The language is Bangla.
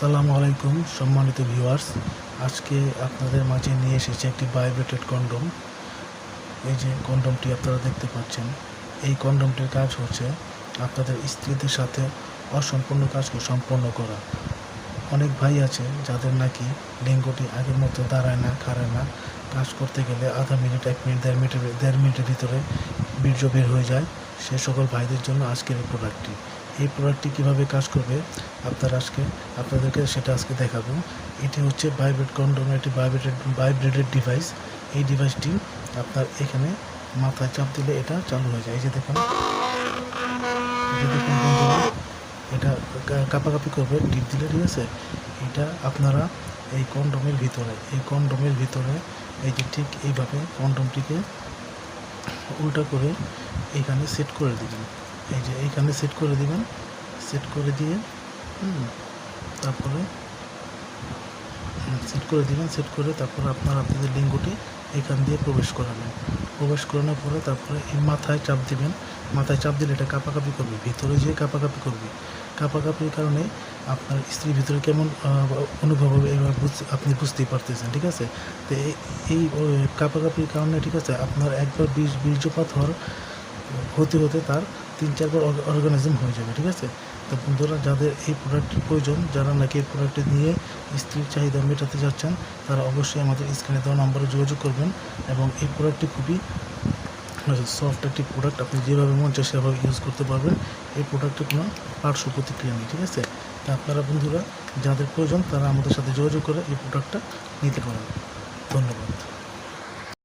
আসসালামু আলাইকুম সম্মানিত ভিউয়ার্স, আজকে আপনাদের মাঝে নিয়ে এসেছি একটি ভাইব্রেটেড কন্ডম। এই যে কন্ডমটি আপনারা দেখতে পাচ্ছেন, এই কন্ডমটির কাজ হচ্ছে আপনাদের স্ত্রীদের সাথে অসম্পূর্ণ কাজকে সম্পন্ন করা। অনেক ভাই আছে যাদের নাকি লিঙ্গটি আগের মতো দাঁড়ায় না, খাড়ায় না, কাজ করতে গেলে আধা মিনিট, 1 মিনিট, দেড় মিনিটের ভিতরে বীর্য বের হয়ে যায়। সে সকল ভাইদের জন্য আজকের এই প্রোডাক্টটি। এই প্রোডাক্টটি কীভাবে কাজ করবে আপনাদেরকে সেটা আজকে দেখাবো। এটি হচ্ছে ভাইব্রেট কন্ডম, একটি ভাইব্রেটেড ডিভাইস। এই ডিভাইসটি আপনার এখানে মাথায় চাপ দিলে এটা চালু হয়ে যায়। এই যে দেখুন বন্ধুরা, এটা কাঁপাকাঁপি করবে টিপ দিলে, ঠিক আছে। এটা আপনারা এই কন্ডমের ভিতরে এই যে ঠিক এইভাবে কন্ডমটিকে উল্টা করে এখানে সেট করে দিবেন। এই যে এইখানে সেট করে দিবেন, সেট করে দিয়ে তারপরে তারপরে আপনাদের লিঙ্গটি এখান দিয়ে প্রবেশ করানোর পরে তারপরে এই মাথায় চাপ দিবেন। মাথায় চাপ দিলে এটা কাঁপাকাঁপি করবে, ভিতরে যেয়ে কাঁপাকাঁপি করবে। কাঁপাকাঁপির কারণে আপনার স্ত্রীর ভিতরে কেমন অনুভব হবে এবার আপনি বুঝতেই পারতেছেন, ঠিক আছে। তো এই কাঁপাকাঁপির কারণে, ঠিক আছে, আপনার একবার বীর্যপাত হতে তার 3-4 বার অর্গানিজম হয়ে যাবে, ঠিক আছে। তো বন্ধুরা, যাদের এই প্রোডাক্টের প্রয়োজন, যারা নাকি এই প্রোডাক্টটি নিয়ে স্ত্রীর চাহিদা মেটাতে যাচ্ছেন, তারা অবশ্যই আমাদের স্ক্রিনে দেওয়া নম্বরে যোগাযোগ করবেন। এবং এই প্রোডাক্টটি খুবই সফট একটি প্রোডাক্ট, আপনি যেভাবে মন চায় সেভাবে ইউজ করতে পারবেন। এই প্রোডাক্টের কোনো পার্শ্ব প্রতিক্রিয়া নেই, ঠিক আছে। তা আপনারা বন্ধুরা, যাদের প্রয়োজন তারা আমাদের সাথে যোগাযোগ করে এই প্রোডাক্টটা নিতে পারেন। ধন্যবাদ।